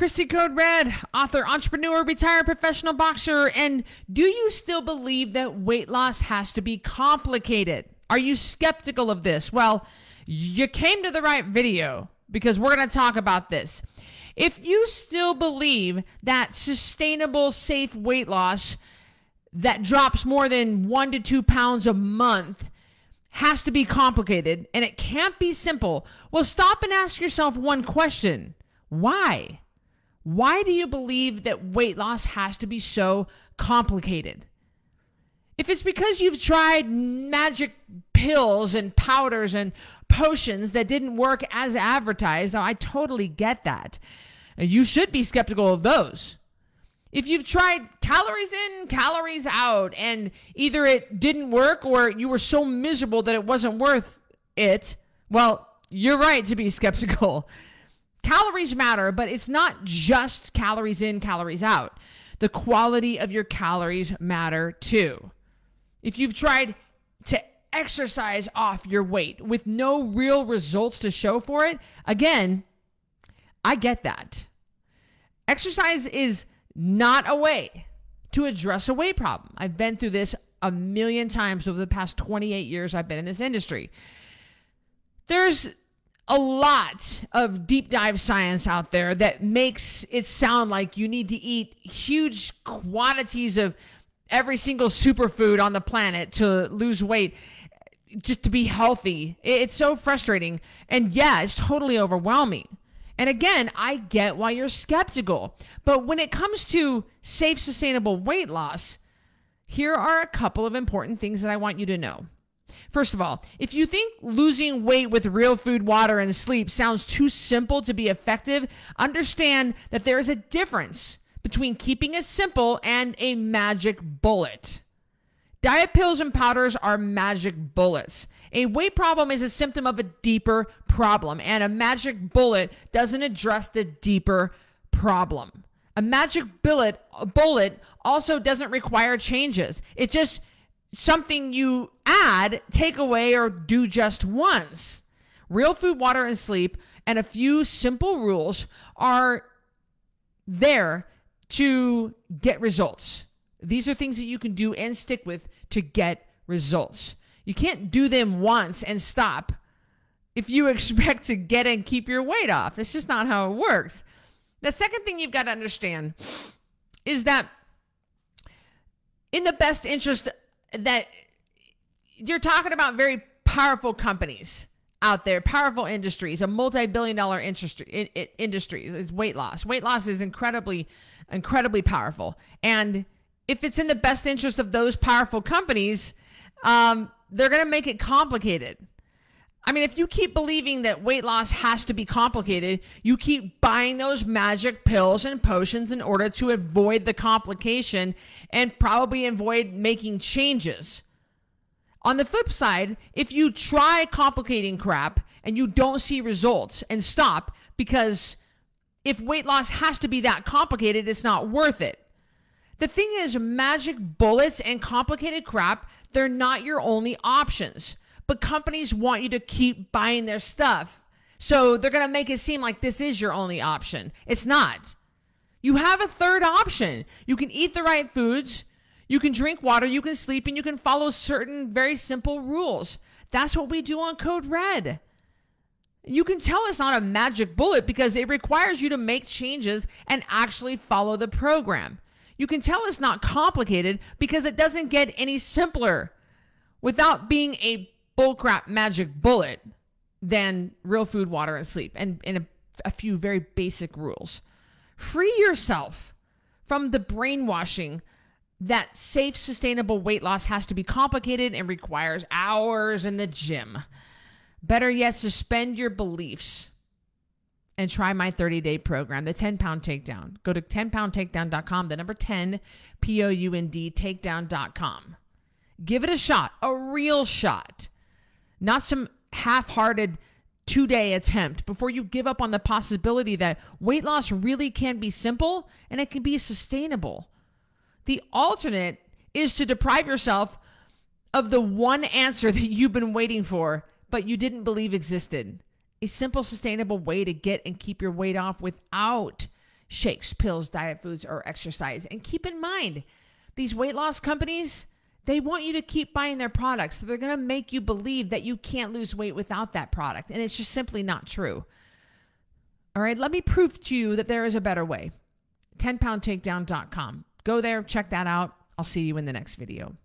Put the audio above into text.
Cristy Code Red, author, entrepreneur, retired professional boxer. And do you still believe that weight loss has to be complicated? Are you skeptical of this? Well, you came to the right video because we're going to talk about this. If you still believe that sustainable, safe weight loss that drops more than 1 to 2 pounds a month has to be complicated and it can't be simple, well, stop and ask yourself one question. Why? Why do you believe that weight loss has to be so complicated? If it's because you've tried magic pills and powders and potions that didn't work as advertised, I totally get that. You should be skeptical of those. If you've tried calories in, calories out, and either it didn't work or you were so miserable that it wasn't worth it, well, you're right to be skeptical. Calories matter, but it's not just calories in, calories out. The quality of your calories matter too. If you've tried to exercise off your weight with no real results to show for it, again, I get that. Exercise is not a way to address a weight problem. I've been through this a million times over the past 28 years I've been in this industry. There's a lot of deep dive science out there that makes it sound like you need to eat huge quantities of every single superfood on the planet to lose weight just to be healthy. It's so frustrating. And yeah, it's totally overwhelming. And again, I get why you're skeptical. But when it comes to safe, sustainable weight loss, here are a couple of important things that I want you to know. First of all, if you think losing weight with real food, water, and sleep sounds too simple to be effective, understand that there is a difference between keeping it simple and a magic bullet. Diet pills and powders are magic bullets. A weight problem is a symptom of a deeper problem, and a magic bullet doesn't address the deeper problem. A magic bullet also doesn't require changes. It's just something you add, take away, or do just once. Real food, water, and sleep, and a few simple rules are there to get results. These are things that you can do and stick with to get results. You can't do them once and stop if you expect to get and keep your weight off. It's just not how it works. The second thing you've got to understand is that in the best interest that you're talking about very powerful companies out there, powerful industries, a multi-billion-dollar industry is weight loss. Weight loss is incredibly powerful. And if it's in the best interest of those powerful companies, they're going to make it complicated. I mean, if you keep believing that weight loss has to be complicated, you keep buying those magic pills and potions in order to avoid the complication and probably avoid making changes. On the flip side, if you try complicating crap and you don't see results and stop, because if weight loss has to be that complicated, it's not worth it. The thing is, magic bullets and complicated crap, they're not your only options. But companies want you to keep buying their stuff. So they're going to make it seem like this is your only option. It's not. You have a third option. You can eat the right foods, you can drink water, you can sleep, and you can follow certain very simple rules. That's what we do on Code Red. You can tell it's not a magic bullet because it requires you to make changes and actually follow the program. You can tell it's not complicated because it doesn't get any simpler without being a bullcrap magic bullet than real food, water, and sleep, and a few very basic rules. Free yourself from the brainwashing that safe, sustainable weight loss has to be complicated and requires hours in the gym. Better yet, suspend your beliefs and try my 30-day program, the 10-Pound Takedown. Go to 10poundtakedown.com, the number 10, Pound, takedown.com. Give it a shot, a real shot, not some half-hearted 2-day attempt before you give up on the possibility that weight loss really can be simple and it can be sustainable. The alternate is to deprive yourself of the one answer that you've been waiting for, but you didn't believe existed. A simple, sustainable way to get and keep your weight off without shakes, pills, diet foods, or exercise. And keep in mind, these weight loss companies, they want you to keep buying their products. So they're going to make you believe that you can't lose weight without that product. And it's just simply not true. All right, let me prove to you that there is a better way. 10poundtakedown.com. Go there, check that out. I'll see you in the next video.